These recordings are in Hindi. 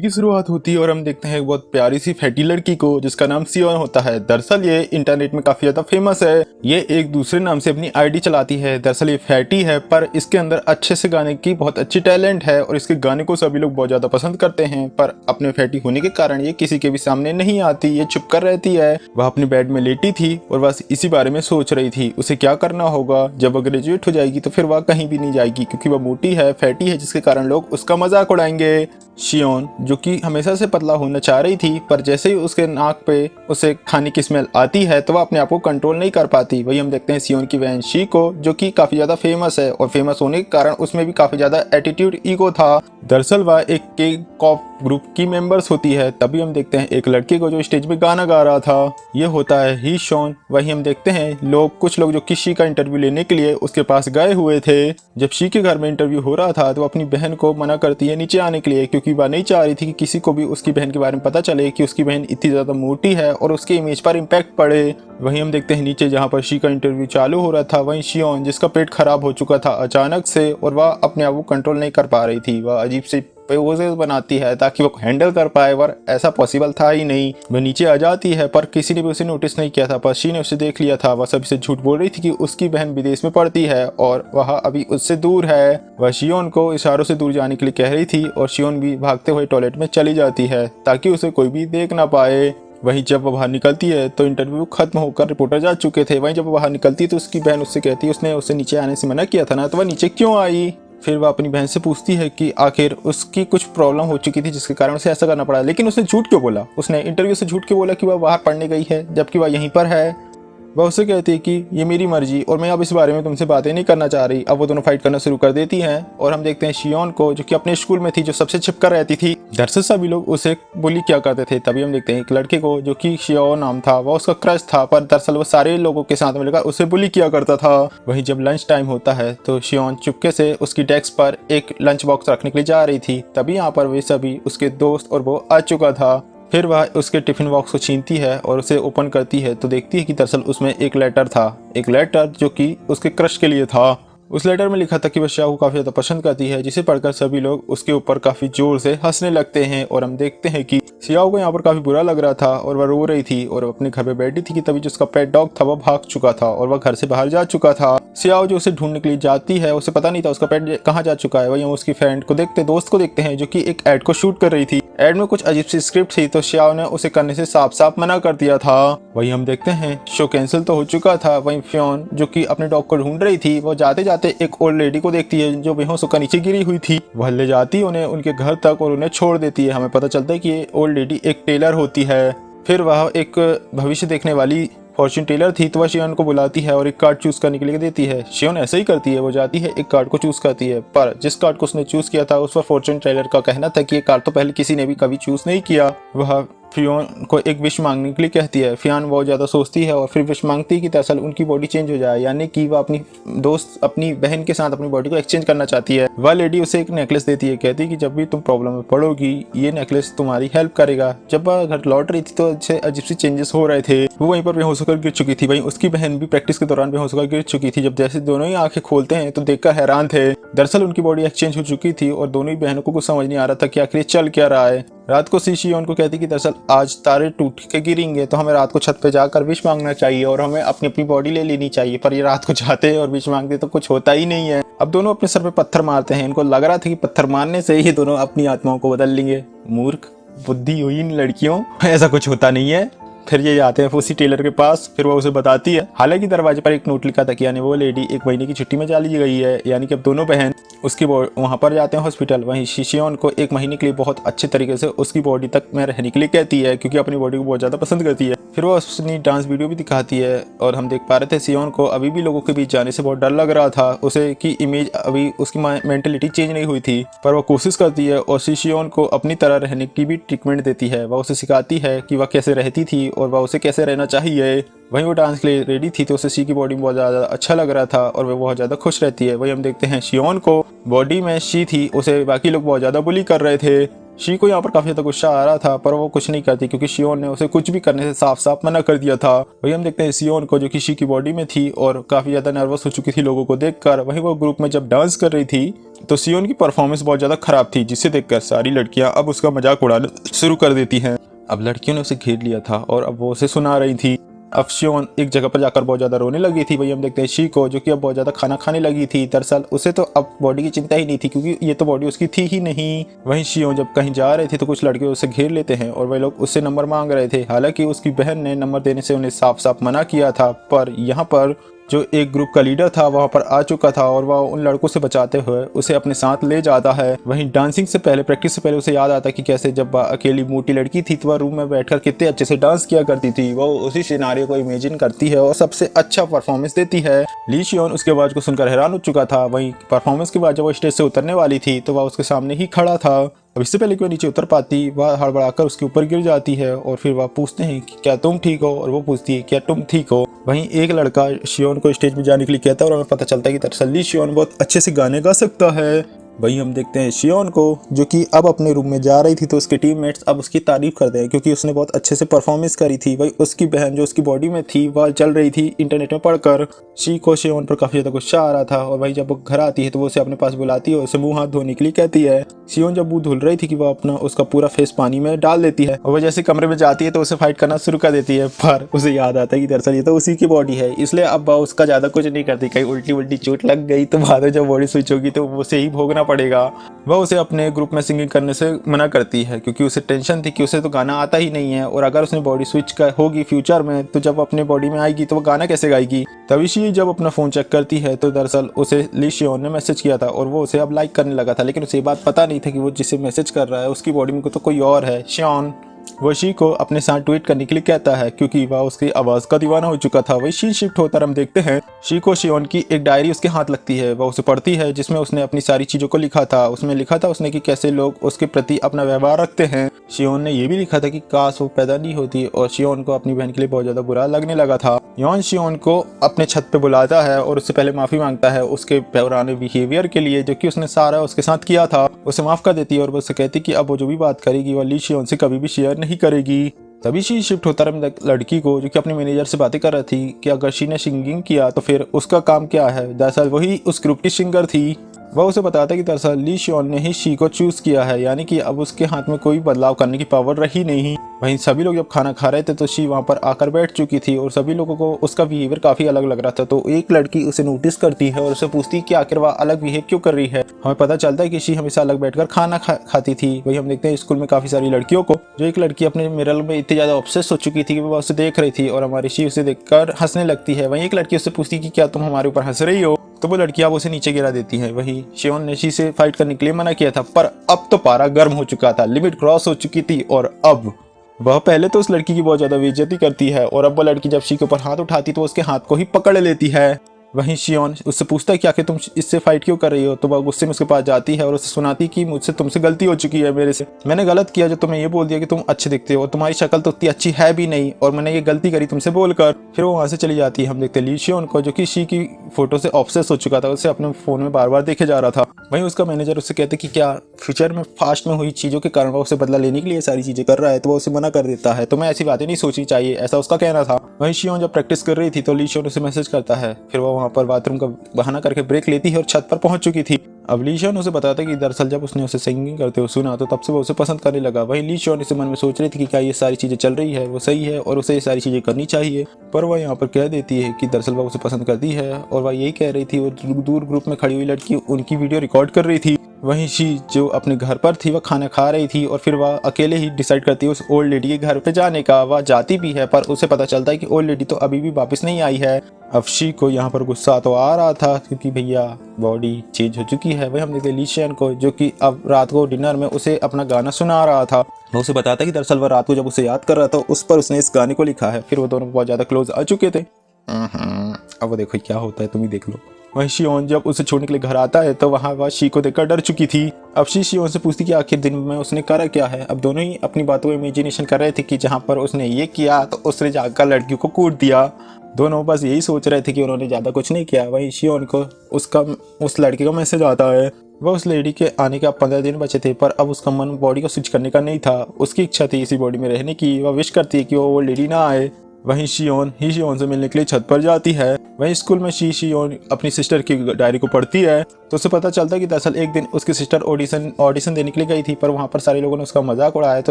की शुरुआत होती है और हम देखते हैं एक बहुत प्यारी सी फैटी लड़की को जिसका नाम सियोन होता है। दरअसल ये इंटरनेट में काफी ज्यादा फेमस है। ये एक दूसरे नाम से अपनी आईडी चलाती है। दरअसल ये फैटी है पर इसके अंदर अच्छे से गाने की बहुत अच्छी टैलेंट है और इसके गाने को सभी लोग बहुत ज्यादा पसंद करते हैं। पर अपने फैटी होने के कारण ये किसी के भी सामने नहीं आती, ये चुप कर रहती है। वह अपने बेड में लेटी थी और बस इसी बारे में सोच रही थी उसे क्या करना होगा। जब वह ग्रेजुएट हो जाएगी तो फिर वह कहीं भी नहीं जाएगी क्योंकि वह मोटी है, फैटी है, जिसके कारण लोग उसका मजाक उड़ाएंगे। शियोन जो कि हमेशा से पतला होना चाह रही थी पर जैसे ही उसके नाक पे उसे खाने की स्मेल आती है तो वह अपने आप को कंट्रोल नहीं कर पाती। वही हम देखते हैं सियोन की बहन शी को जो कि काफी ज्यादा फेमस है और फेमस होने के कारण उसमें भी काफी ज्यादा एटीट्यूड ईगो था। दरअसल वह एक के कॉप ग्रुप की मेंबर्स होती है। तभी हम देखते हैं एक लड़के को जो स्टेज पे गाना गा रहा था, ये होता है ही शॉन। वही हम देखते हैं कुछ लोग जो कि शी का इंटरव्यू लेने के लिए उसके पास गए हुए थे। जब शी के घर में इंटरव्यू हो रहा था तो अपनी बहन को मना करती है नीचे आने के लिए क्योंकि वह नहीं चाह रही थी कि किसी को भी उसकी बहन के बारे में पता चले कि उसकी बहन इतनी ज्यादा मोटी है और उसके इमेज पर इम्पैक्ट पड़े। वहीं हम देखते हैं नीचे जहां पर शी का इंटरव्यू चालू हो रहा था, वहीं शियोन जिसका पेट खराब हो चुका था अचानक से और वह अपने आप को कंट्रोल नहीं कर पा रही थी। वह अजीब से पोजेस बनाती है ताकि वो हैंडल कर पाए पर ऐसा पॉसिबल था ही नहीं। वह नीचे आ जाती है पर किसी ने भी उसे नोटिस नहीं किया था। पर शी ने उसे देख लिया था। वह सभी से झूठ बोल रही थी कि उसकी बहन विदेश में पढ़ती है और वह अभी उससे दूर है। वह शियोन को इशारों से दूर जाने के लिए कह रही थी और शियोन भी भागते हुए टॉयलेट में चली जाती है ताकि उसे कोई भी देख ना पाए। वहीं जब वह बाहर निकलती है तो इंटरव्यू खत्म होकर रिपोर्टर जा चुके थे। वहीं जब वह बाहर निकलती है तो उसकी बहन उससे कहती है उसने उसे नीचे आने से मना किया था ना, तो वह नीचे क्यों आई। फिर वह अपनी बहन से पूछती है कि आखिर उसकी कुछ प्रॉब्लम हो चुकी थी जिसके कारण उसे ऐसा करना पड़ा, लेकिन उसने झूठ क्यों बोला। उसने इंटरव्यू से झूठ क्यों बोला कि वह बाहर पढ़ने गई है जबकि वह यहीं पर है। वह उससे कहती है कि ये मेरी मर्जी और मैं अब इस बारे में तुमसे बातें नहीं करना चाह रही। अब वो दोनों फाइट करना शुरू कर देती हैं और हम देखते हैं शियोन को जो कि अपने स्कूल में थी, जो सबसे छिपकर रहती थी। दरअसल सभी लोग उसे बुली क्या करते थे। तभी हम देखते हैं एक लड़के को जो कि शियोन नाम था, वह उसका क्रश था पर दरअसल वो सारे लोगों के साथ मिलकर उसे बुली किया करता था। वहीं जब लंच टाइम होता है तो शियोन चुपके से उसकी डेस्क पर एक लंच बॉक्स रखने के लिए जा रही थी। तभी यहाँ पर वे सभी उसके दोस्त और वो आ चुका था। फिर वह उसके टिफिन बॉक्स को छीनती है और उसे ओपन करती है तो देखती है कि दरअसल उसमें एक लेटर था, एक लेटर जो कि उसके क्रश के लिए था। उस लेटर में लिखा था कि वह श्याओ को काफी ज्यादा पसंद करती है, जिसे पढ़कर सभी लोग उसके ऊपर काफी जोर से हंसने लगते हैं। और हम देखते हैं कि श्याओ को यहाँ पर काफी बुरा लग रहा था और वह रो रही थी और अपने घर पे बैठी थी कि तभी जो उसका पेट डॉग था वह भाग चुका था और वह घर से बाहर जा चुका था। श्याओ जो उसे ढूंढने के लिए जाती है, उसे पता नहीं था उसका पेट कहाँ जा चुका है। वही हम उसकी फ्रेंड को दोस्त को देखते हैं जो कि एक एड को शूट कर रही थी। एड में कुछ अजीब सी स्क्रिप्ट थी तो श्याओ ने उसे करने से साफ साफ मना कर दिया था। वही हम देखते हैं शो कैंसिल तो हो चुका था। वहीं फ्योन जो कि अपने डॉग को ढूंढ रही थी, वो जाते जाते एक ओल्ड लेडी को देखती है जो बेहोश होकर नीचे गिरी हुई थी। वह ले जाती है उन्हें उनके घर तक और उन्हें छोड़ देती है। हमें पता चलता है कि ये ओल्ड लेडी एक टेलर होती है। फिर वह एक भविष्य देखने वाली फॉर्च्यून टेलर थी तो वह शियोन को बुलाती है और एक कार्ड चूज करने के लिए देती है। शियोन ऐसे ही करती है, वो जाती है एक कार्ड को चूज करती है पर जिस कार्ड को उसने चूज किया था उस पर फॉर्च्यून टेलर का कहना था कि ये कार्ड तो पहले किसी ने भी कभी चूज नहीं किया। वह फियोन को एक विश मांगने के लिए कहती है। फियोन बहुत ज्यादा सोचती है और फिर विश मांगती है कि दरअसल उनकी बॉडी चेंज हो जाए, यानी कि वह अपनी बहन के साथ अपनी बॉडी को एक्सचेंज करना चाहती है। वह लेडी उसे एक नेकलेस देती है, कहती है कि जब भी तुम प्रॉब्लम में पड़ोगी ये नेकलेस तुम्हारी हेल्प करेगा। जब वह घर लौट रही थी तो अच्छे अजीब सी चेंजेस हो रहे थे। वो वहीं पर बेहोश होकर गिर चुकी थी। वहीं उसकी बहन भी प्रैक्टिस के दौरान बेहोश होकर गिर चुकी थी। जब जैसे दोनों ही आंखें खोलते हैं तो देखकर हैरान थे। दरअसल उनकी बॉडी एक्सचेंज हो चुकी थी और दोनों ही बहनों को कुछ समझ नहीं आ रहा था कि आखिर चल क्या रहा है। रात को शियोन को कहती कि दरअसल आज तारे टूट के गिरेंगे तो हमें रात को छत पे जाकर विश मांगना चाहिए और हमें अपनी अपनी बॉडी ले लेनी चाहिए। पर ये रात को जाते हैं और विश मांगते तो कुछ होता ही नहीं है। अब दोनों अपने सर पे पत्थर मारते हैं। इनको लग रहा था कि पत्थर मारने से ही दोनों अपनी आत्माओं को बदल लेंगे। मूर्ख बुद्धि हुई इन लड़कियों, ऐसा कुछ होता नहीं है। फिर ये आते हैं उसी टेलर के पास। फिर वो उसे बताती है, हालांकि दरवाजे पर एक नोट लिखा था कि यानी वो लेडी 1 महीने की छुट्टी में चली गई है, यानी कि अब दोनों बहन उसकी वहां पर जाते हैं हॉस्पिटल। वहीं शियोन को 1 महीने के लिए बहुत अच्छे तरीके से उसकी बॉडी तक में रहने के लिए कहती है क्योंकि अपनी बॉडी को बहुत ज्यादा पसंद करती है। फिर वो अपनी डांस वीडियो भी दिखाती है और हम देख पा रहे थे शियोन को अभी भी लोगों के बीच जाने से बहुत डर लग रहा था। उसे की इमेज अभी उसकी मेंटेलिटी चेंज नहीं हुई थी पर वो कोशिश करती है और शियोन को अपनी तरह रहने की भी ट्रीटमेंट देती है। वह उसे सिखाती है कि वह कैसे रहती थी और वह उसे कैसे रहना चाहिए। वहीं वो डांस के लिए रेडी थी तो उसे शी की बॉडी में बहुत ज़्यादा अच्छा लग रहा था और वो बहुत ज़्यादा खुश रहती है। वहीं हम देखते हैं शियोन को बॉडी में शी थी, उसे बाकी लोग बहुत ज़्यादा बुली कर रहे थे। शी को यहाँ पर काफी ज्यादा गुस्सा आ रहा था, पर वो कुछ नहीं करती क्योंकि शियोन ने उसे कुछ भी करने से साफ साफ मना कर दिया था। वही हम देखते हैं शियोन को, जो कि शी की बॉडी में थी और काफी ज्यादा नर्वस हो चुकी थी लोगों को देखकर। वहीं वो ग्रुप में जब डांस कर रही थी तो शियोन की परफॉर्मेंस बहुत ज्यादा खराब थी, जिसे देखकर सारी लड़कियां अब उसका मजाक उड़ाना शुरू कर देती हैं। अब लड़कियों ने उसे घेर लिया था और अब वो उसे सुना रही थी। अब शियोन एक जगह पर जाकर बहुत ज्यादा रोने लगी थी। वही हम देखते हैं शी को, जो कि अब बहुत ज्यादा खाना खाने लगी थी। दरअसल उसे तो अब बॉडी की चिंता ही नहीं थी क्योंकि ये तो बॉडी उसकी थी ही नहीं। वहीं शियोन जब कहीं जा रहे थे तो कुछ लड़के उसे घेर लेते हैं और वह लोग उससे नंबर मांग रहे थे। हालांकि उसकी बहन ने नंबर देने से उन्हें साफ साफ मना किया था, पर यहाँ पर जो एक ग्रुप का लीडर था वहां पर आ चुका था और वह उन लड़कों से बचाते हुए उसे अपने साथ ले जाता है। वहीं डांसिंग से पहले, प्रैक्टिस से पहले उसे याद आता कि कैसे जब वह अकेली मोटी लड़की थी तो वह रूम में बैठकर कितने अच्छे से डांस किया करती थी। वो उसी सिनारियो को इमेजिन करती है और सबसे अच्छा परफॉर्मेंस देती है। ली शियोन उसके आवाज को सुनकर हैरान हो चुका था। वहीं परफॉर्मेंस के बाद जब वो स्टेज से उतरने वाली थी तो वह उसके सामने ही खड़ा था। अब इससे पहले कि वह नीचे उतर पाती, वह हड़बड़ाकर उसके ऊपर गिर जाती है और फिर वह पूछते हैं कि क्या तुम ठीक हो, और वो पूछती है क्या तुम ठीक हो। वहीं एक लड़का शियोन को स्टेज में जाने के लिए कहता है और हमें पता चलता है कि दरअसल ली शियोन बहुत अच्छे से गाने गा सकता है। वहीं हम देखते हैं शियोन को, जो कि अब अपने रूम में जा रही थी तो उसके टीममेट्स अब उसकी तारीफ करते हैं क्योंकि उसने बहुत अच्छे से परफॉर्मेंस करी थी। वही उसकी बहन जो उसकी बॉडी में थी वह जल रही थी इंटरनेट में पढ़कर। शी को शियोन पर काफी ज्यादा गुस्सा आ रहा था और वही जब वो घर आती है तो वो उसे अपने पास बुलाती है और उसे मुंह हाथ धोने के लिए कहती है। शियोन जब मुंह धुल रही थी कि वह अपना उसका पूरा फेस पानी में डाल देती है और वह जैसे कमरे में जाती है तो उसे फाइट करना शुरू कर देती है, पर उसे याद आता है कि दरअसल ये तो उसी की बॉडी है, इसलिए अब वह उसका ज्यादा कुछ नहीं करती। कहीं उल्टी उल्टी चोट लग गई तो बाद में जब बॉडी स्विच होगी तो उसे ही भोगना पड़ेगा। वह उसे अपने ग्रुप में सिंगिंग करने से मना करती है क्योंकि उसे टेंशन थी कि उसे तो गाना आता ही नहीं है और अगर उसने बॉडी स्विच होगी फ्यूचर में तो जब अपने बॉडी में आएगी तो वो गाना कैसे गाएगी। तभी शी जब अपना फोन चेक करती है तो दरअसल उसे ली शियोन ने मैसेज किया था और वो उसे अब लाइक करने लगा था, लेकिन उसे ये बात पता नहीं था कि वो जिसे मैसेज कर रहा है उसकी बॉडी में तो कोई और है, शियोन। वो शी को अपने साथ ट्वीट करने के लिए कहता है क्योंकि वह उसकी आवाज का दीवाना हो चुका था। वही शी शिफ्ट होकर हम देखते हैं शी को शियोन की एक डायरी उसके हाथ लगती है। वह उसे पढ़ती है जिसमें उसने अपनी सारी चीजों को लिखा था। उसमें लिखा था उसने कि कैसे लोग उसके प्रति अपना व्यवहार रखते हैं। शियोन ने यह भी लिखा था कि काश वो पैदा नहीं होती और शियोन को अपनी बहन के लिए बहुत ज्यादा बुरा लगने लगा था। योन शियोन को अपने छत पे बुलाता है और उससे पहले माफी मांगता है उसके पुराने बिहेवियर के लिए जो कि उसने सारा उसके साथ किया था। उसे माफ कर देती है और वो उससे कहती कि अब वो जो भी बात करेगी वो ली शियोन से कभी भी शेयर नहीं करेगी। तभी शी शिफ्ट होता है लड़की को, जो कि अपने मैनेजर से बातें कर रही थी कि अगर शी ने सिंगिंग किया तो फिर उसका काम क्या है। दरअसल वही उस ग्रुप की सिंगर थी। वह उसे बताता है कि दरअसल ली शियोन ने ही शी को चूज किया है, यानी कि अब उसके हाथ में कोई बदलाव करने की पावर रही नहीं। वहीं सभी लोग जब खाना खा रहे थे तो शी वहां पर आकर बैठ चुकी थी और सभी लोगों को उसका बिहेवियर काफी अलग लग रहा था। तो एक लड़की उसे नोटिस करती है और उसे पूछती है कि आखिर वह अलग बिहेव क्यों कर रही है। हमें पता चलता है कि शी हमेशा अलग बैठकर खाना खाती थी। वही हम देखते हैं स्कूल में काफी सारी लड़कियों को, जो एक लड़की अपने मिरर में इतनी ज्यादा ऑब्सेस हो चुकी थी कि वह उसे देख रही थी और हमारी शी उसे देखकर हंसने लगती है। वहीं एक लड़की उससे पूछती कि क्या तुम हमारे ऊपर हंस रही हो, तो वो लड़की अब उसे नीचे गिरा देती है। वही शियोन ने शी से फाइट करने के लिए मना किया था, पर अब तो पारा गर्म हो चुका था, लिमिट क्रॉस हो चुकी थी और अब वह पहले तो उस लड़की की बहुत ज्यादा बेइज्जती करती है और अब वो लड़की जब शी के ऊपर हाथ उठाती तो उसके हाथ को ही पकड़ लेती है। वहीं शियोन उससे पूछता है कि आखिर तुम इससे फाइट क्यों कर रही हो, तो वह गुस्से में उसके पास जाती है और उसे सुनाती कि मुझसे तुमसे गलती हो चुकी है, मेरे से मैंने गलत किया जो तुम्हें ये बोल दिया कि तुम अच्छे दिखते हो, तुम्हारी शक्ल तो उतनी अच्छी है भी नहीं और मैंने ये गलती करी तुमसे बोलकर। फिर वो वहां से चली जाती है। हम देखते ली शियोन को, जो कि शी की फोटो से ऑब्सेस हो चुका था, उसे अपने फोन में बार बार देखे जा रहा था। वहीं उसका मैनेजर उससे कहते कि क्या फ्यूचर में फास्ट में हुई चीजों के कारण वो उसे बदला लेने के लिए सारी चीजें कर रहा है, तो वो उसे मना कर देता है। तुम्हें ऐसी बातें नहीं सोचनी चाहिए, ऐसा उसका कहना था। वहीं शियोन जब प्रैक्टिस कर रही थी तो ली शियोन उसे मैसेज करता है। फिर वो वहां पर बाथरूम का बहाना करके ब्रेक लेती है और छत पर पहुंच चुकी थी। अब ली शियोन उसे बताता है कि दरअसल जब उसने उसे सिंगिंग करते हुए सुना तो तब से वो उसे पसंद करने लगा। वहीं ली शियोन इसे मन में सोच रही थी कि क्या ये सारी चीजें चल रही है वो सही है और उसे ये सारी चीजें करनी चाहिए, पर वह यहाँ पर कह देती है कि दरअसल वह उसे पसंद करती है और वह यही कह रही थी। और दूर ग्रुप में खड़ी हुई लड़की उनकी वीडियो रिकॉर्ड कर रही थी। वहीं शी जो अपने घर पर थी वह खाना खा रही थी और फिर वह अकेले ही डिसाइड करती है उस ओल्ड लेडी के घर पे जाने का। वह जाती भी है पर उसे पता चलता है कि ओल्ड लेडी तो अभी भी वापस नहीं आई है। अब शी को यहाँ पर गुस्सा तो आ रहा था क्योंकि भैया बॉडी चेंज हो चुकी है। वही हम देखते ली शियोन को, जो कि अब रात को डिनर में उसे अपना गाना सुना रहा था। वो उसे बताता है कि दरअसल वह रात को जब उसे याद कर रहा था उस पर उसने इस गाने को लिखा है। फिर वो दोनों बहुत ज्यादा क्लोज आ चुके थे। अब वो देखो क्या होता है, तुम ही देख लो। वहीं शियोन जब उसे छोड़ने के लिए घर आता है तो वहां वह शी को देखकर डर चुकी थी। अब शी शियोन से पूछती कि आखिर दिन में उसने करा क्या है। अब दोनों ही अपनी बातों को इमेजिनेशन कर रहे थे कि जहां पर उसने ये किया तो उसने जाकर लड़की को कूट दिया। दोनों बस यही सोच रहे थे कि उन्होंने ज्यादा कुछ नहीं किया। वहीं शियोन को उस लड़के का मैसेज आता है वह उस लेडी के आने के अब 15 दिन बचे थे, पर अब उसका मन बॉडी को स्विच करने का नहीं था। उसकी इच्छा थी इसी बॉडी में रहने की। वह विश करती है कि वो लेडी ना आए। वहीं शियोन से मिलने के लिए छत पर जाती है। वहीं स्कूल में शियोन अपनी सिस्टर की डायरी को पढ़ती है तो उसे पता चलता है कि दरअसल एक दिन उसकी सिस्टर ऑडिशन देने के लिए गई थी, पर वहाँ पर सारे लोगों ने उसका मजाक उड़ाया तो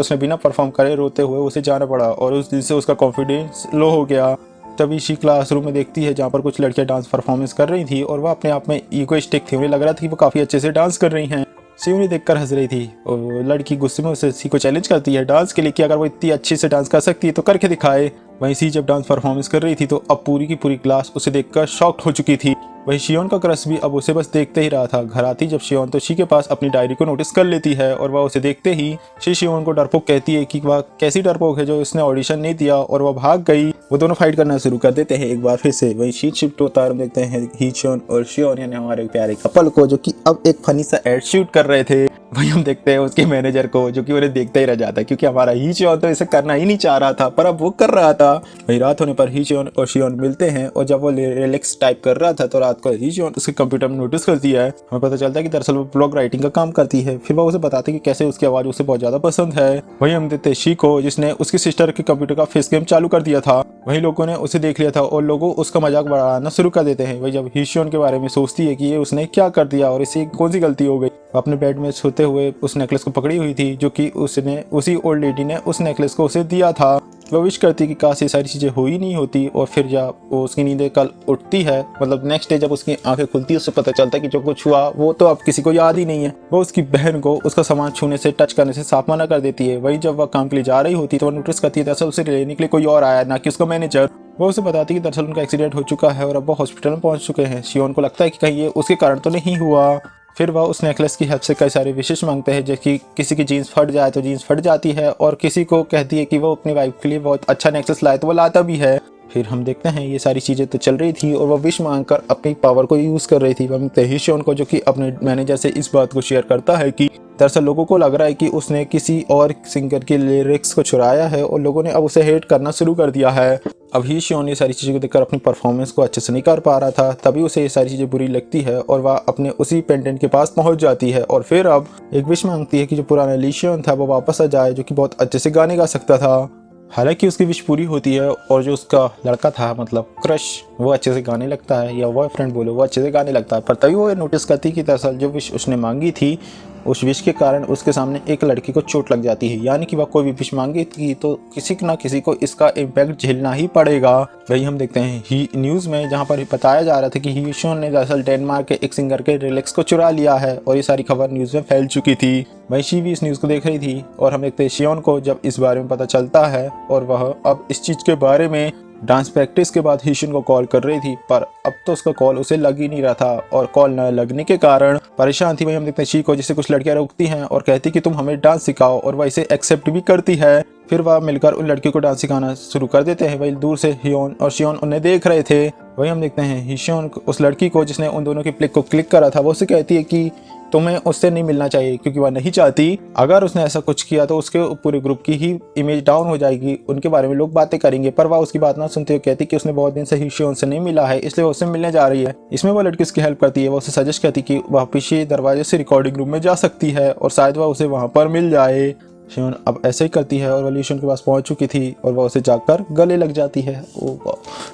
उसने बिना परफॉर्म करे रोते हुए उसे जाना पड़ा और उस दिन से उसका कॉन्फिडेंस लो हो गया। तभी शी क्लासरूम में देखती है जहाँ पर कुछ लड़कियाँ डांस परफॉर्मेंस कर रही थी और वह अपने आप में ईगोइस्टिक थी। उन्हें लग रहा था कि वो काफ़ी अच्छे से डांस कर रही हैं। सी उन्हें देखकर हंस रही थी और वो लड़की गुस्से में उसे सी को चैलेंज करती है डांस के लिए कि अगर वो इतनी अच्छी से डांस कर सकती है तो करके दिखाए। वहीं सी जब डांस परफॉर्मेंस कर रही थी तो अब पूरी की पूरी क्लास उसे देखकर शॉक्ड हो चुकी थी। वहीं शियोन का क्रश भी अब उसे बस देखते ही रहा था। घर आती जब शियोन तो शी के पास अपनी डायरी को नोटिस कर लेती है और वह उसे देखते ही शियोन को डरपोक कहती है कि वह कैसी डरपोक है जो इसने ऑडिशन नहीं दिया, और वह भाग गई। वो दोनों फाइट करना शुरू कर देते हैं एक बार फिर से। वहीं शी शिफ्ट होता है, देखते हैं हीचोन और शियोन यानी हमारे प्यारे कपल को, जो कि अब एक फनी सा एड शूट कर रहे थे। वहीं हम देखते हैं उसके मैनेजर को, जो कि उन्हें देखता ही रह जाता है क्योंकि हमारा हीचोन तो इसे करना ही नहीं चाह रहा था पर अब वो कर रहा था। वहीं रात होने पर हीचोन और शियोन मिलते हैं और जब वो रिलैक्स टाइप कर रहा था तो रात को हीचोन उसके कंप्यूटर में नोटिस करती है। हमें पता चलता है कि दरअसल वो ब्लॉग राइटिंग का काम करती है। फिर वो उसे बताती है कि कैसे उसकी आवाज़ उसे बहुत ज़्यादा पसंद है। वहीं हम देखते हैं शी को, जिसने उसकी सिस्टर के कंप्यूटर का फेस गेम चालू कर दिया था। वहीं लोगों ने उसे देख लिया था और लोगों उसका मजाक बढ़ाना शुरू कर देते हैं। वही जब हीचोन के बारे में सोचती है कि ये उसने क्या कर दिया और इसे कौन सी गलती हो गई, अपने बेड में सोते हुए उस नेकलेस को पकड़ी हुई थी जो कि उसने उसी ओल्ड लेडी ने उस नेकलेस को उसे दिया था। वो विश करती कि काश ये सारी चीज़ें हो ही नहीं होती। और फिर जब वो उसकी नींदें कल उठती है, मतलब नेक्स्ट डे जब उसकी आंखें खुलती है, उससे पता चलता है कि जो कुछ हुआ वो तो अब किसी को याद ही नहीं है। वो उसकी बहन को उसका सामान छूने से, टच करने से साफ मना कर देती है। वही जब वह काम के लिए जा रही होती तो वह नोटिस करती है दरअसल उसे लेने के लिए कोई और आया, ना कि उसका मैनेजर। वो उसे बताती है कि दरअसल उनका एक्सीडेंट हो चुका है और अब वो हॉस्पिटल में पहुंच चुके हैं। शियोन को लगता है कि कहीं ये उसके कारण तो नहीं हुआ। फिर वह उस नेकलेस की हेल्प से कई सारे विशेष मांगते हैं, जैसे कि किसी की जीन्स फट जाए तो जीन्स फट जाती है, और किसी को कहती है कि वो अपनी वाइफ के लिए बहुत अच्छा नेकलेस लाए तो वो लाता भी है। फिर हम देखते हैं ये सारी चीज़ें तो चल रही थी और वह विश मांगकर अपनी पावर को यूज़ कर रही थी। वह हीचोन को, जो कि अपने मैनेजर से इस बात को शेयर करता है कि दरअसल लोगों को लग रहा है कि उसने किसी और सिंगर के लिरिक्स को चुराया है और लोगों ने अब उसे हेट करना शुरू कर दिया है। अब हीचोन ये सारी चीज़ों को देखकर अपनी परफॉर्मेंस को अच्छे से नहीं कर पा रहा था, तभी उसे ये सारी चीज़ें बुरी लगती है और वह अपने उसी पेंडेंट के पास पहुंच जाती है और फिर अब एक विश मांगती है कि जो पुराना लीशियन था वो वापस आ जाए, जो कि बहुत अच्छे से गाने गा सकता था। हालांकि उसकी विश पूरी होती है और जो उसका लड़का था, मतलब क्रश, वो अच्छे से गाने लगता है, या बॉयफ्रेंड बोलो, वो अच्छे से गाने लगता है। पर तभी वो नोटिस करती कि दरअसल जो विश उसने मांगी थी, उस विश के कारण उसके सामने एक लड़की को चोट लग जाती है। यानी कि वह कोई भी विश मांगी थी तो किसी ना किसी को इसका इम्पैक्ट झेलना ही पड़ेगा। वही हम देखते हैं ही न्यूज़ में, जहाँ पर बताया जा रहा था कि हीचोन ने दरअसल डेनमार्क के एक सिंगर के रिलैक्स को चुरा लिया है और ये सारी खबर न्यूज़ में फैल चुकी थी। वही शी भी इस न्यूज़ को देख रही थी और हम देखते हैं शियोन को जब इस बारे में पता चलता है और वह अब इस चीज़ के बारे में डांस प्रैक्टिस के बाद हीचोन को कॉल कर रही थी, पर अब तो उसका कॉल उसे लग ही नहीं रहा था और कॉल न लगने के कारण परेशान थी। वही हम देखते हैं शी को, जिसे कुछ लड़कियां रोकती हैं और कहती कि तुम हमें डांस सिखाओ, और वह इसे एक्सेप्ट भी करती है। फिर वह मिलकर उन लड़कियों को डांस सिखाना शुरू कर देते हैं। वही दूर से हियोन और शियोन उन्हें देख रहे थे। वही हम देखते हैं हीचोन उस लड़की को, जिसने उन दोनों की पिक को क्लिक करा था, वो उसे कहती है कि तुम्हें उससे नहीं मिलना चाहिए, क्योंकि वह नहीं चाहती अगर उसने ऐसा कुछ किया तो उसके पूरे ग्रुप की ही इमेज डाउन हो जाएगी, उनके बारे में लोग बातें करेंगे। पर वह उसकी बात ना सुनते हुए कहती कि उसने बहुत दिन से हीचोन से नहीं मिला है, इसलिए वो उससे मिलने जा रही है। इसमें वो लड़की उसकी हेल्प करती है। वो उसे सजेस्ट करती कि वह पीछे दरवाजे से रिकॉर्डिंग रूम में जा सकती है और शायद वह उसे वहाँ पर मिल जाए। शियोन अब ऐसे ही करती है और वह लीशियन के पास पहुंच चुकी थी और वह उसे जाकर गले लग जाती है।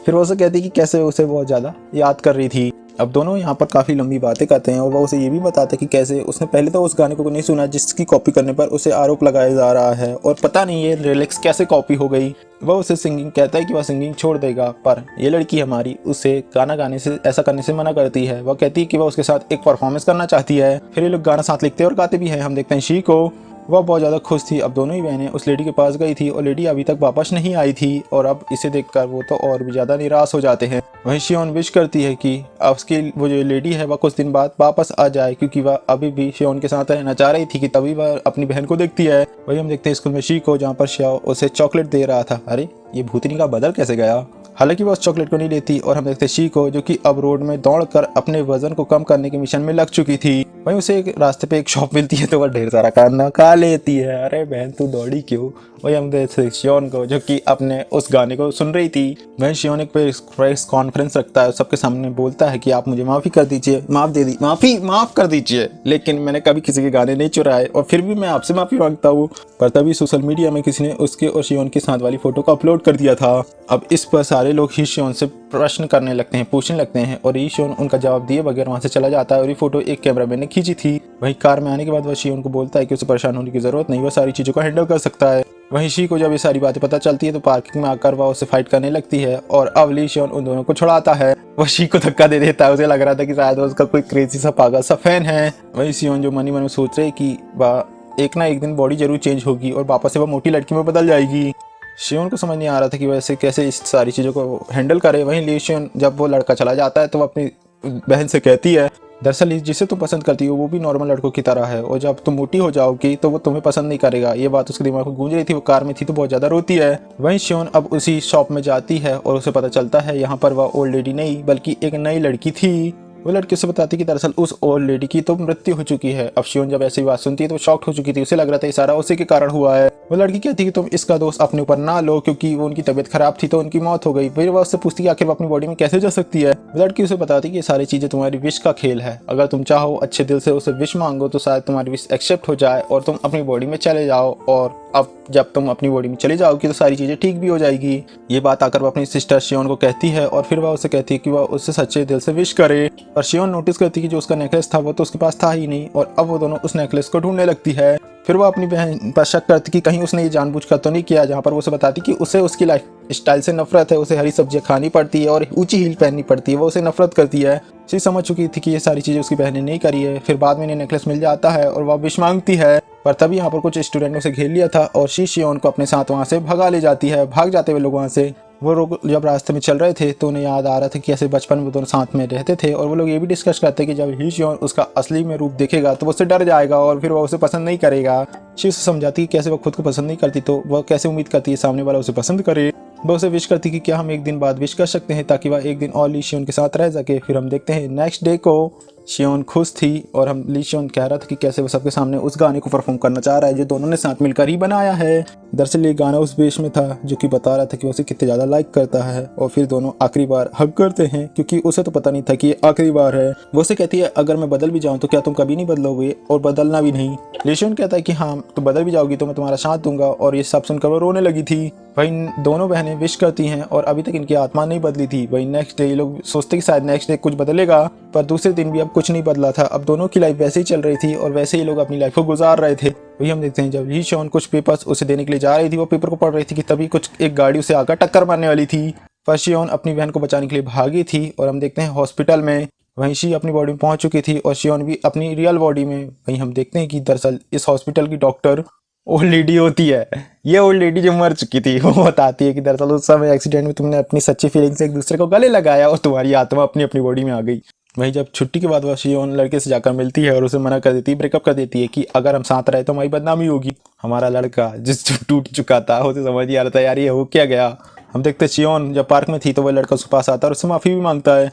फिर वो उसे कहती कि कैसे उसे बहुत ज़्यादा याद कर रही थी। अब दोनों यहाँ पर काफ़ी लंबी बातें करते हैं और वह उसे ये भी बताते हैं कि कैसे उसने पहले तो उस गाने को नहीं सुना जिसकी कॉपी करने पर उसे आरोप लगाया जा रहा है, और पता नहीं ये लिरिक्स कैसे कॉपी हो गई। वह उसे सिंगिंग कहता है कि वह सिंगिंग छोड़ देगा, पर ये लड़की हमारी उसे गाना गाने से, ऐसा करने से मना करती है। वह कहती है कि वह उसके साथ एक परफॉर्मेंस करना चाहती है। फिर ये लोग गाना साथ लिखते और गाते भी हैं। हम देखते हैं शी को, वह बहुत ज़्यादा खुश थी। अब दोनों ही बहनें उस लेडी के पास गई थी और लेडी अभी तक वापस नहीं आई थी, और अब इसे देखकर वो तो और भी ज़्यादा निराश हो जाते हैं। वहीं शियोन विश करती है कि अब उसकी वो जो लेडी है वह कुछ दिन बाद वापस आ जाए, क्योंकि वह अभी भी शियोन के साथ रहना चाह रही थी कि तभी वह अपनी बहन को देखती है। वही हम देखते हैं स्कूल में शी को, जहाँ पर शियो उसे चॉकलेट दे रहा था। अरे ये भूतनी का बदल कैसे गया। हालांकि वह उस चॉकलेट को नहीं लेती और हम देखते हैं शी को, जो कि अब रोड में दौड़कर अपने वजन को कम करने के मिशन में लग चुकी थी। वहीं उसे एक रास्ते पे एक शॉप मिलती है तो वह ढेर सारा खाना खा लेती है। अरे बहन तू दौड़ी क्यों। वही हम देखते शियोन को जो कि अपने उस गाने को सुन रही थी। वहीं शियोन एक प्रेस कॉन्फ्रेंस रखता है, सबके सामने बोलता है कि आप मुझे माफ़ी कर दीजिए, माफ़ कर दीजिए, लेकिन मैंने कभी किसी के गाने नहीं चुराए और फिर भी मैं आपसे माफ़ी मांगता हूँ। पर तभी सोशल मीडिया में किसी ने उसके और शियोन के साथ वाली फोटो को अपलोड कर दिया था। अब इस पर सारे लोग ही शियोन से प्रश्न करने लगते हैं, पूछने लगते हैं और शियोन उनका जवाब दिए बगैर वहां से चला जाता है और ये फोटो एक कैमरामैन ने खींची थी। वहीं कार में आने के बाद वह शियोन को बोलता है कि उसे परेशान होने की जरूरत नहीं, वह सारी चीजों को हैंडल कर सकता है। वहीं शी को जब ये सारी बातें पता चलती है तो पार्किंग में आकर वह उससे फाइट करने लगती है और अब ली शियोन उन दोनों को छुड़ाता है। वह शी को धक्का दे देता है, उसे लग रहा था कि शायद उसका कोई क्रेजी सा पागल सा फैन है। वहीं शियोन जो मनी मन में सोच रहे कि वह एक ना एक दिन बॉडी जरूर चेंज होगी और वापस से वह मोटी लड़की में बदल जाएगी। शियोन को समझ नहीं आ रहा था कि वैसे कैसे इस सारी चीज़ों को हैंडल करे। वहीं ली शियोन जब वो लड़का चला जाता है तो वो अपनी बहन से कहती है, दरअसल जिसे तुम पसंद करती हो वो भी नॉर्मल लड़कों की तरह है और जब तुम मोटी हो जाओगी तो वो तुम्हें पसंद नहीं करेगा। ये बात उसके दिमाग में गूंज रही थी, वो कार में थी तो बहुत ज़्यादा रोती है। वहीं शियोन अब उसी शॉप में जाती है और उसे पता चलता है यहाँ पर वह ओल्ड लेडी नहीं बल्कि एक नई लड़की थी। वो लड़की उसे बताती कि दरअसल उस ओल्ड लेडी की तो मृत्यु हो चुकी है। अब शियोन जब ऐसी बात सुनती है तो शॉक्ड हो चुकी थी, उसे लग रहा था ये सारा उसी के कारण हुआ है। वो लड़की कहती कि तुम इसका दोष अपने ऊपर ना लो क्योंकि वो उनकी तबीयत खराब थी तो उनकी मौत हो गई। फिर वह उससे पूछती कि आखिर वो अपनी बॉडी में कैसे जा सकती है। वो लड़की उसे बताती कि ये सारी चीजें तुम्हारी विश का खेल है, अगर तुम चाहो अच्छे दिल से उसे विश मांगो तो शायद तुम्हारी विश एक्सेप्ट हो जाए और तुम अपनी बॉडी में चले जाओ और अब जब तुम अपनी बॉडी में चली जाओगी तो सारी चीजें ठीक भी हो जाएगी। ये बात आकर वो अपनी सिस्टर शियोन को कहती है और फिर वह उसे कहती है कि वह उससे सच्चे दिल से विश करे। और शियोन नोटिस करती है कि जो उसका नेकलेस था वो तो उसके पास था ही नहीं और अब वो दोनों उस नेकलेस को ढूंढने लगती है। फिर वो अपनी बहन पर शक करती कि कहीं उसने ये जानबूझकर तो नहीं किया, जहाँ पर वो उसे बताती कि उसे उसकी लाइफ स्टाइल से नफरत है, उसे हरी सब्जियां खानी पड़ती है और ऊंची हील पहननी पड़ती है, वो उसे नफरत करती है। शी समझ चुकी थी कि ये सारी चीजें उसकी बहन ने नहीं करी है। फिर बाद में इन्हें नेकलेस मिल जाता है और वह विश मांगती है, पर तभी यहाँ पर कुछ स्टूडेंट ने उसे घेर लिया था और शी शियोन को अपने साथ वहाँ से भगा ले जाती है। भाग जाते हुए लोग वहाँ से वो लोग जब रास्ते में चल रहे थे तो उन्हें याद आ रहा था कि ऐसे बचपन में दोनों साथ में रहते थे और वो लोग ये भी डिस्कस करते कि जब ही शियोन उसका असली में रूप देखेगा तो वो उससे डर जाएगा और फिर वो उसे पसंद नहीं करेगा। शी उसे समझाती कि कैसे वो खुद को पसंद नहीं करती तो वह कैसे उम्मीद करती है सामने वाला उसे पसंद करे। वो उसे विश करती कि क्या हम एक दिन बाद विश कर सकते हैं ताकि वह एक दिन और ली शियोन के साथ रह सके। फिर हम देखते हैं नेक्स्ट डे को शियोन खुश थी और हम ली शियोन कह रहा था कि कैसे वो सबके सामने उस गाने को परफॉर्म करना चाह रहा है जो दोनों ने साथ मिलकर ही बनाया है। दरअसल ये गाना उस बेस में था जो कि बता रहा था कि वो उसे कितने ज़्यादा लाइक करता है और फिर दोनों आखिरी बार हग करते हैं क्योंकि उसे तो पता नहीं था कि ये आखिरी बार है। वो उसे कहती है अगर मैं बदल भी जाऊँ तो क्या तुम कभी नहीं बदलोगे और बदलना भी नहीं। ली शियोन कहता है कि हाँ तुम बदल भी जाओगी तो मैं तुम्हारा साथ दूंगा और ये सब सुनकर वो रोने लगी थी। वहीं दोनों बहनें विश करती हैं और अभी तक इनकी आत्मा नहीं बदली थी। वहीं नेक्स्ट डे ये लोग सोचते कि शायद नेक्स्ट डे कुछ बदलेगा, पर दूसरे दिन भी अब कुछ नहीं बदला था। अब दोनों की लाइफ वैसे ही चल रही थी और वैसे ही लोग अपनी लाइफ को गुजार रहे थे। वही हम देखते हैं जब ली शियोन कुछ पेपर्स उसे देने के लिए जा रही थी, वो पेपर को पढ़ रही थी कि तभी कुछ एक गाड़ी उसे आकर टक्कर मारने वाली थी। पर शियोन अपनी बहन को बचाने के लिए भागी थी और हम देखते हैं हॉस्पिटल में वहीं शी अपनी बॉडी में पहुंच चुकी थी और शियोन भी अपनी रियल बॉडी में। वहीं हम देखते हैं कि दरअसल इस हॉस्पिटल की डॉक्टर ओल्ड लेडी होती है। ये ओल्ड लेडी जो मर चुकी थी वो बताती है कि दरअसल उस समय एक्सीडेंट में तुमने अपनी सच्ची फीलिंग से एक दूसरे को गले लगाया और तुम्हारी आत्मा अपनी अपनी बॉडी में आ गई। वहीं जब छुट्टी के बाद वह शियोन लड़के से जाकर मिलती है और उसे मना कर देती है, ब्रेकअप कर देती है कि अगर हम साथ रहे तो हमारी बदनामी होगी। हमारा लड़का जिस टूट चुका था उसे समझ नहीं आ रहा था यार ये हो क्या गया। हम देखते शियोन जब पार्क में थी तो वह लड़का उसके पास आता है और उससे माफी भी मांगता है।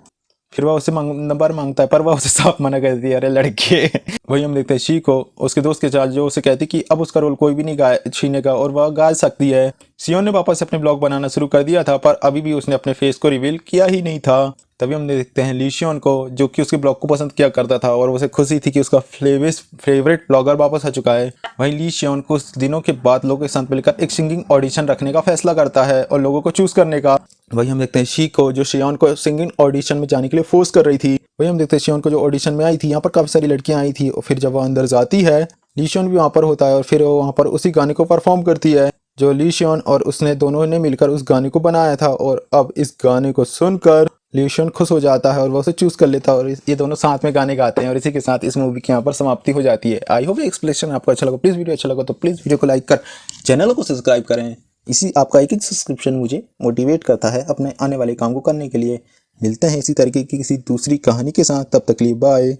फिर वह उसे नंबर मांगता है पर वह उसे साफ मना कर देती है, अरे लड़के। वही हम देखते हैं शी को उसके दोस्त के साथ जो उसे कहती कि अब उसका रोल कोई भी नहीं छीनेगा और वह गा सकती है। शियोन ने वापस अपने ब्लॉग बनाना शुरू कर दिया था पर अभी भी उसने अपने फेस को रिवील किया ही नहीं था। तभी हम देखते हैं ली शियोन को जो कि उसके ब्लॉग को पसंद किया करता था और उसे खुशी थी कि उसका फेवरेट ब्लॉगर वापस आ चुका है। वहीं ली शियोन कुछ दिनों के बाद लोगों के साथ मिलकर एक सिंगिंग ऑडिशन रखने का फैसला करता है और लोगों को चूज करने का। वही हम देखते हैं शी को जो शियोन को सिंगिंग ऑडिशन में जाने के लिए फोर्स कर रही थी। वही हम देखते हैं शियोन को जो ऑडिशन में आई थी, यहाँ पर काफी सारी लड़कियां आई थी और फिर जब वो अंदर जाती है ली शियोन भी वहाँ पर होता है और फिर वो वहाँ पर उसी गाने को परफॉर्म करती है जो ली शियोन और उसने दोनों ने मिलकर उस गाने को बनाया था। और अब इस गाने को सुनकर ली शियोन खुश हो जाता है और वो उसे चूज कर लेता है और ये दोनों साथ में गाने गाते हैं और इसी के साथ इस मूवी की यहाँ पर समाप्ति हो जाती है। आई होप एक्सप्लेनेशन आपको अच्छा लगा। प्लीज वीडियो अच्छा लगा तो प्लीज वीडियो को लाइक कर चैनल को सब्सक्राइब करें। इसी आपका एक सब्सक्रिप्शन मुझे मोटिवेट करता है अपने आने वाले काम को करने के लिए। मिलते हैं इसी तरीके की किसी दूसरी कहानी के साथ, तब तक के लिए बाय।